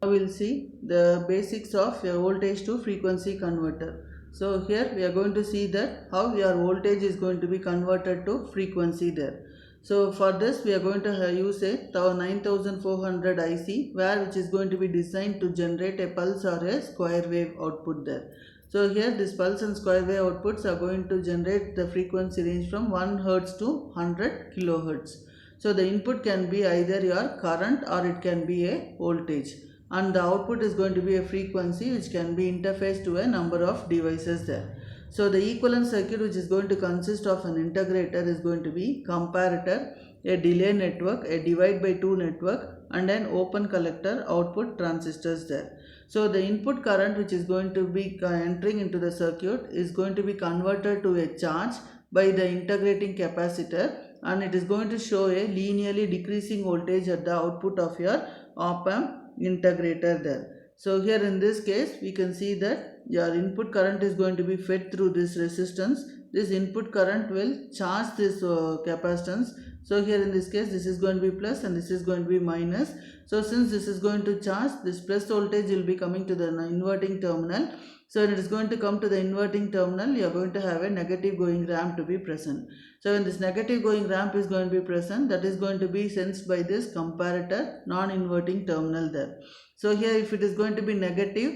Now we'll see the basics of a voltage to frequency converter. So here we are going to see that how your voltage is going to be converted to frequency there. So for this we are going to use a 9400 IC which is going to be designed to generate a pulse or a square wave output there. So here this pulse and square wave outputs are going to generate the frequency range from 1 Hz to 100 kilohertz. So the input can be either your current or it can be a voltage, and the output is going to be a frequency which can be interfaced to a number of devices there. So the equivalent circuit which is going to consist of an integrator is going to be comparator, a delay network, a divide by 2 network, and an open collector output transistors there. So the input current which is going to be entering into the circuit is going to be converted to a charge by the integrating capacitor, and it is going to show a linearly decreasing voltage at the output of your op-amp integrator there. So here in this case we can see that your input current is going to be fed through this resistance. This input current will charge this capacitance. So here in this case this is going to be plus and this is going to be minus. So since this is going to charge, this plus voltage will be coming to the inverting terminal. So when it is going to come to the inverting terminal, you are going to have a negative going ramp to be present. So when this negative going ramp is going to be present, that is going to be sensed by this comparator non-inverting terminal there. So here if it is going to be negative,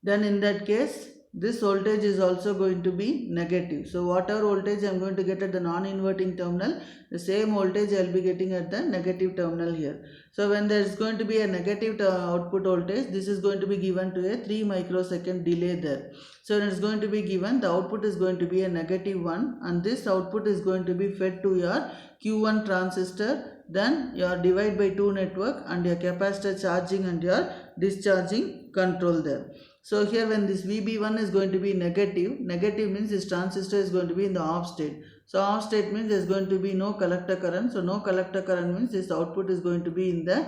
then in that case this voltage is also going to be negative. So whatever voltage I am going to get at the non-inverting terminal, the same voltage I will be getting at the negative terminal here. So when there is going to be a negative output voltage, this is going to be given to a 3 microsecond delay there. So when it is going to be given, the output is going to be a negative 1, and this output is going to be fed to your Q1 transistor, then your divide by 2 network, and your capacitor charging and your discharging control there. So here when this VB1 is going to be negative, negative means this transistor is going to be in the off state. So off state means there is going to be no collector current. So no collector current means this output is going to be in the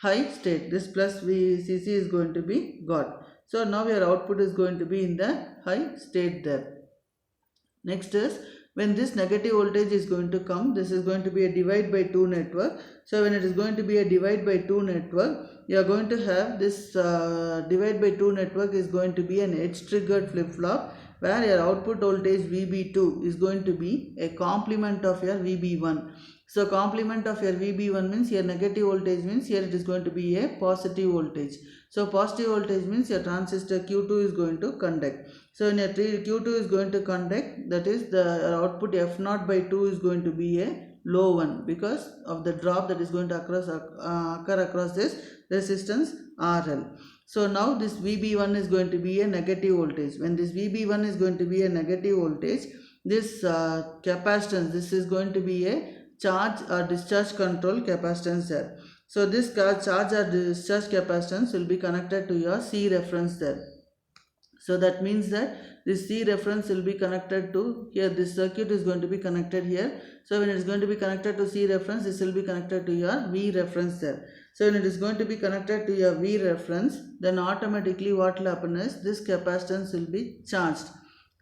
high state. This plus VCC is going to be got. So now your output is going to be in the high state there. Next is when this negative voltage is going to come, this is going to be a divide by 2 network. So when it is going to be a divide by 2 network, you are going to have this divide by 2 network is going to be an edge triggered flip flop, where your output voltage VB2 is going to be a complement of your VB1. So complement of your VB1 means your negative voltage means here it is going to be a positive voltage. So positive voltage means your transistor Q2 is going to conduct. So when your Q2 is going to conduct, that is the output F0 by 2 is going to be a low one because of the drop that is going to occur across this resistance RL. So now this VB1 is going to be a negative voltage. When this VB1 is going to be a negative voltage, this capacitance, this is going to be a charge or discharge control capacitance there. So this charge or discharge capacitance will be connected to your C reference there. So that means that this C reference will be connected to here, this circuit is going to be connected here. So when it is going to be connected to C reference, this will be connected to your V reference there. So when it is going to be connected to your V reference, then automatically what will happen is this capacitance will be charged.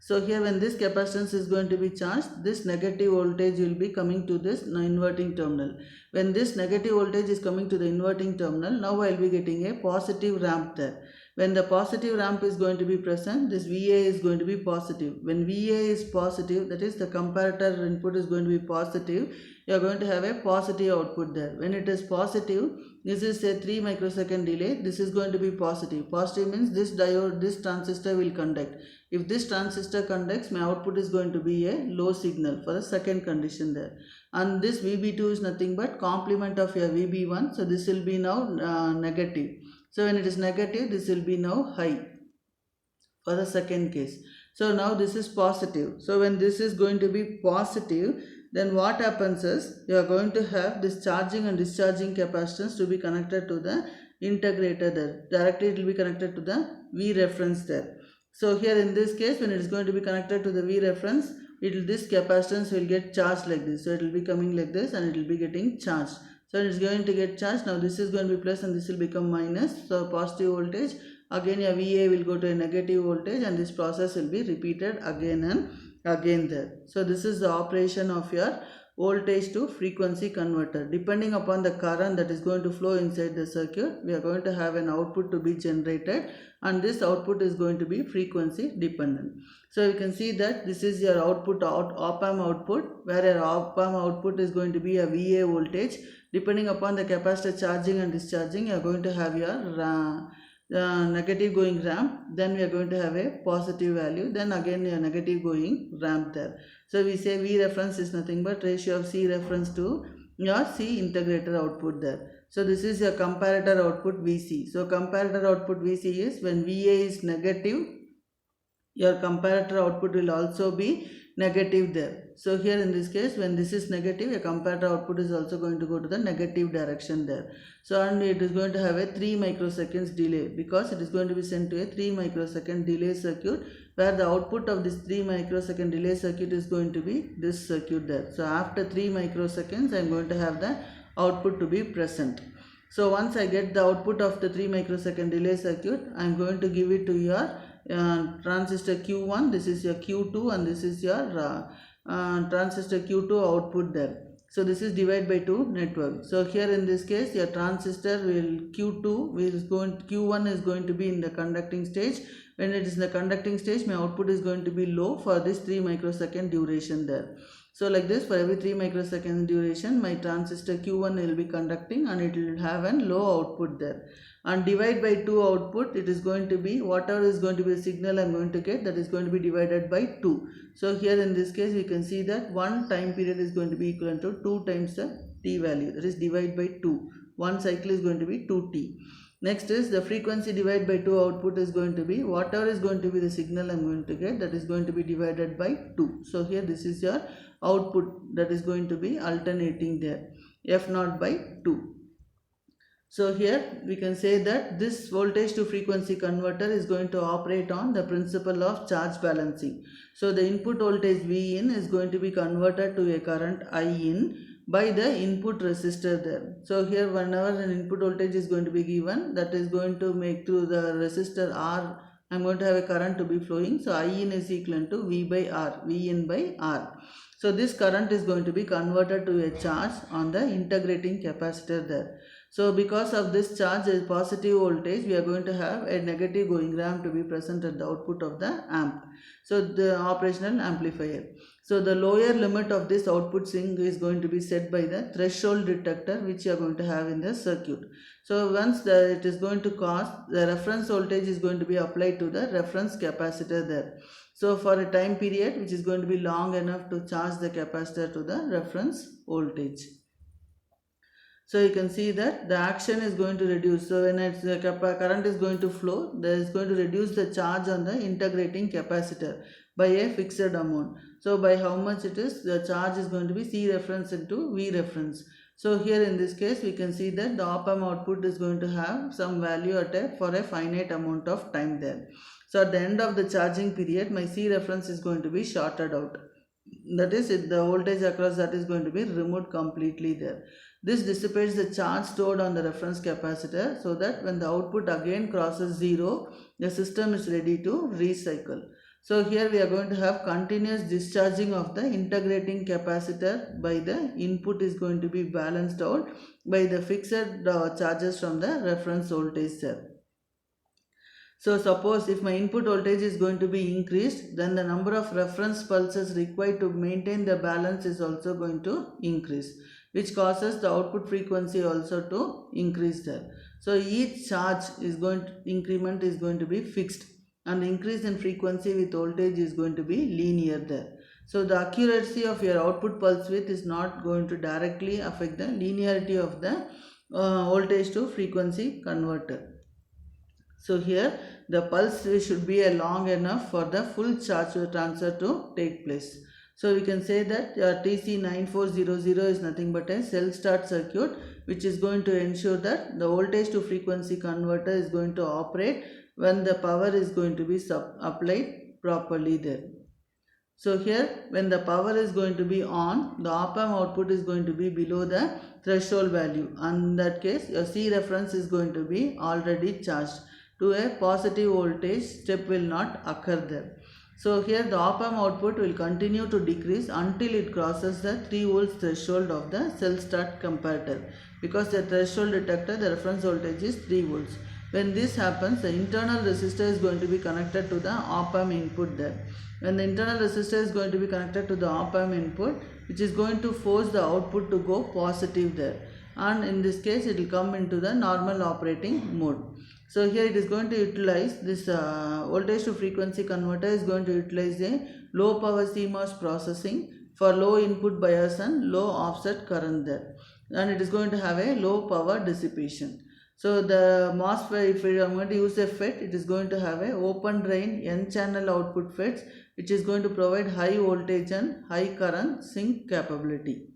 So here when this capacitance is going to be charged, this negative voltage will be coming to this inverting terminal. When this negative voltage is coming to the inverting terminal, now I will be getting a positive ramp there. When the positive ramp is going to be present, this VA is going to be positive. When VA is positive, that is the comparator input is going to be positive, you are going to have a positive output there. When it is positive, this is a 3 microsecond delay, this is going to be positive. Positive means this diode, this transistor will conduct. If this transistor conducts, my output is going to be a low signal for the second condition there. And this VB2 is nothing but complement of your VB1. So this will be now negative. So when it is negative, this will be now high for the second case. So now this is positive. So when this is going to be positive, then what happens is you are going to have this charging and discharging capacitance to be connected to the integrator there. Directly it will be connected to the V reference there. So here in this case, when it is going to be connected to the V reference, this capacitance will get charged like this. So it will be coming like this and it will be getting charged. So it is going to get charged. Now this is going to be plus and this will become minus. So positive voltage, again your VA will go to a negative voltage, and this process will be repeated again and again there. So this is the operation of your voltage to frequency converter. Depending upon the current that is going to flow inside the circuit, we are going to have an output to be generated, and this output is going to be frequency dependent. So you can see that this is your output, op-amp output, where your op-amp output is going to be a VA voltage. Depending upon the capacitor charging and discharging, you are going to have your negative going ramp, then we are going to have a positive value, then again a negative going ramp there. So we say V reference is nothing but ratio of C reference to your C integrator output there. So this is your comparator output VC. So comparator output VC is when VA is negative, your comparator output will also be negative there. So here in this case, when this is negative, your comparator output is also going to go to the negative direction there. So and it is going to have a 3 microseconds delay, because it is going to be sent to a 3 microsecond delay circuit, where the output of this 3 microsecond delay circuit is going to be this circuit there. So after 3 microseconds, I am going to have the output to be present. So once I get the output of the 3 microsecond delay circuit, I am going to give it to your transistor Q1, this is your Q2, and this is your transistor Q2 output there. So this is divide by 2 network. So here in this case, your transistor will Q1 is going to be in the conducting stage. When it is in the conducting stage, my output is going to be low for this 3 microsecond duration there. So like this, for every 3 microsecond duration, my transistor Q1 will be conducting, and it will have a low output there. And divide by 2 output, it is going to be whatever is going to be the signal I am going to get, that is going to be divided by 2. So here in this case, we can see that one time period is going to be equivalent to 2 times the t value, that is divide by 2. One cycle is going to be 2t. Next is the frequency divided by 2 output is going to be whatever is going to be the signal I am going to get, that is going to be divided by 2. So here this is your output that is going to be alternating there, F0 by 2. So here we can say that this voltage to frequency converter is going to operate on the principle of charge balancing. So the input voltage V in is going to be converted to a current I in by the input resistor there. So here whenever an input voltage is going to be given, that is going to make through the resistor R, I am going to have a current to be flowing. So I in is equal to V by R, V in by R. So this current is going to be converted to a charge on the integrating capacitor there. So because of this charge is positive voltage, we are going to have a negative going ramp to be present at the output of the amp. So the operational amplifier. So the lower limit of this output swing is going to be set by the threshold detector, which you are going to have in the circuit. So once it is going to cause, the reference voltage is going to be applied to the reference capacitor there. So for a time period which is going to be long enough to charge the capacitor to the reference voltage. So you can see that the action is going to reduce. So when the current is going to flow, there is going to reduce the charge on the integrating capacitor by a fixed amount. So by how much it is, the charge is going to be C reference into V reference. So here in this case, we can see that the op-amp output is going to have some value for a finite amount of time there. So at the end of the charging period, my C reference is going to be shorted out. That is, the voltage across that is going to be removed completely there. This dissipates the charge stored on the reference capacitor, so that when the output again crosses 0, the system is ready to recycle. So here we are going to have continuous discharging of the integrating capacitor by the input is going to be balanced out by the fixed charges from the reference voltage cell. So suppose if my input voltage is going to be increased, then the number of reference pulses required to maintain the balance is also going to increase, which causes the output frequency also to increase there. So each charge is going to increment is going to be fixed, and the increase in frequency with voltage is going to be linear there. So the accuracy of your output pulse width is not going to directly affect the linearity of the voltage to frequency converter. So here the pulse should be long enough for the full charge transfer to take place. So we can say that TC9400 is nothing but a self-start circuit, which is going to ensure that the voltage to frequency converter is going to operate when the power is going to be applied properly there. So here when the power is going to be on, the op-amp output is going to be below the threshold value, and in that case your C reference is going to be already charged to a positive voltage. Step will not occur there. So here the op-amp output will continue to decrease until it crosses the 3 volts threshold of the cell start comparator, because the threshold detector, the reference voltage is 3 volts. When this happens, the internal resistor is going to be connected to the op-amp input there. When the internal resistor is going to be connected to the op-amp input, which is going to force the output to go positive there, and in this case it will come into the normal operating mode. So here it is going to utilize this voltage to frequency converter is going to utilize a low power CMOS processing for low input bias and low offset current there, and it is going to have a low power dissipation. So the MOSFET, if we are going to use a FET, it is going to have a open drain N channel output FETs, which is going to provide high voltage and high current sink capability.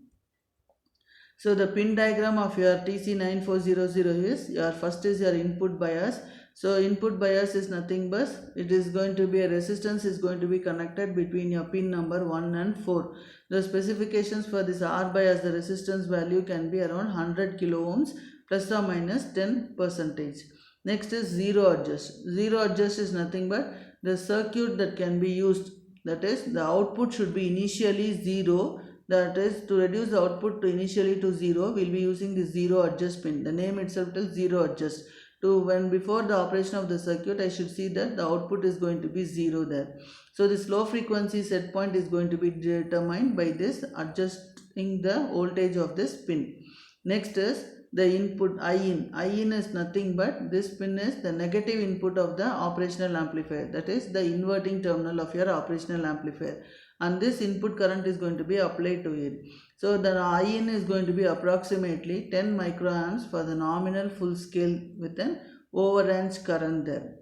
So the pin diagram of your TC9400 is, your first is your input bias. So input bias is nothing but it is going to be a resistance is going to be connected between your pin number 1 and 4. The specifications for this R bias, the resistance value can be around 100 kilo ohms plus or minus 10%. Next is zero adjust. Zero adjust is nothing but the circuit that can be used, that is the output should be initially 0. That is, to reduce the output to initially to 0, we will be using the zero adjust pin. The name itself tells zero adjust. To when before the operation of the circuit, I should see that the output is going to be 0 there. So this low frequency set point is going to be determined by this adjusting the voltage of this pin. Next is the input IN. IN is nothing but this pin is the negative input of the operational amplifier, that is the inverting terminal of your operational amplifier, and this input current is going to be applied to it. So the IN is going to be approximately 10 microamps for the nominal full scale with an overrange current there.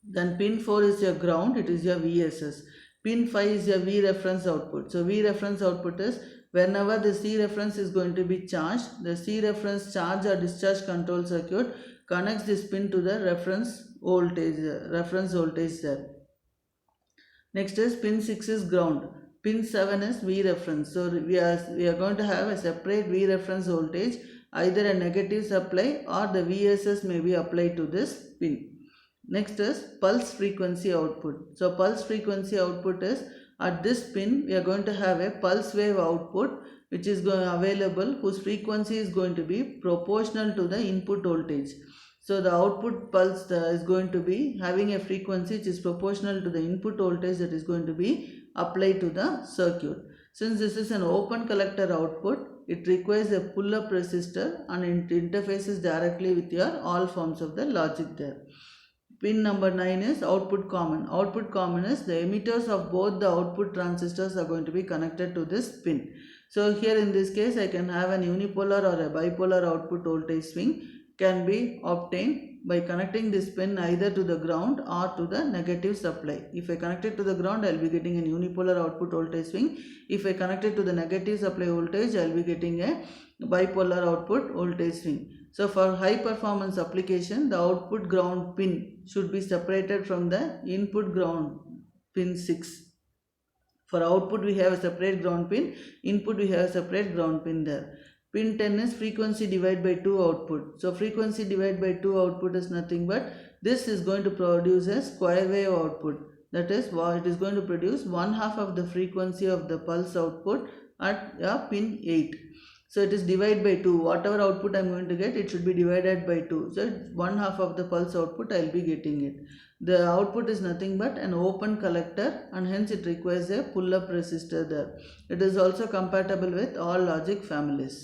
Then pin 4 is your ground, it is your VSS. Pin 5 is your V reference output. So V reference output is whenever the C reference is going to be charged, the C reference charge or discharge control circuit connects this pin to the reference voltage there. Next is pin 6 is ground. Pin 7 is V reference. So we are going to have a separate V reference voltage, either a negative supply or the VSS may be applied to this pin. Next is pulse frequency output. So pulse frequency output is, at this pin we are going to have a pulse wave output which is available, whose frequency is going to be proportional to the input voltage. So the output pulse is going to be having a frequency which is proportional to the input voltage that is going to be applied to the circuit. Since this is an open collector output, it requires a pull-up resistor and it interfaces directly with your all forms of the logic there. Pin number 9 is output common. Output common is the emitters of both the output transistors are going to be connected to this pin. So here in this case I can have an unipolar or a bipolar output voltage swing can be obtained by connecting this pin either to the ground or to the negative supply. If I connect it to the ground, I will be getting a unipolar output voltage swing. If I connect it to the negative supply voltage, I will be getting a bipolar output voltage swing. So for high performance application, the output ground pin should be separated from the input ground pin 6. For output we have a separate ground pin, input we have a separate ground pin there. Pin 10 is frequency divided by 2 output. So frequency divided by 2 output is nothing but this is going to produce a square wave output. That is what it is going to produce 1/2 of the frequency of the pulse output at pin 8. So it is divided by 2. Whatever output I am going to get, it should be divided by 2. So 1/2 of the pulse output I will be getting it. The output is nothing but an open collector and hence it requires a pull-up resistor there. It is also compatible with all logic families.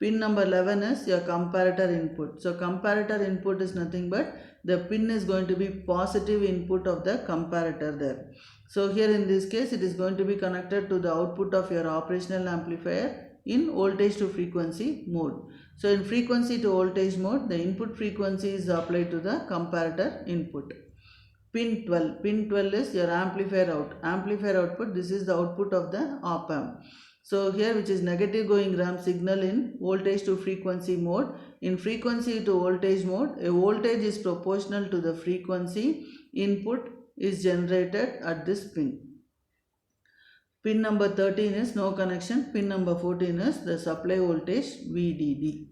Pin number 11 is your comparator input. So comparator input is nothing but the pin is going to be positive input of the comparator there. So here in this case it is going to be connected to the output of your operational amplifier in voltage to frequency mode. So in frequency to voltage mode, the input frequency is applied to the comparator input. Pin 12. Pin 12 is your amplifier out. Amplifier output, this is the output of the op-amp. So here which is negative going ramp signal in voltage to frequency mode. In frequency to voltage mode, a voltage is proportional to the frequency input is generated at this pin. Pin number 13 is no connection. Pin number 14 is the supply voltage VDD.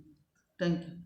Thank you.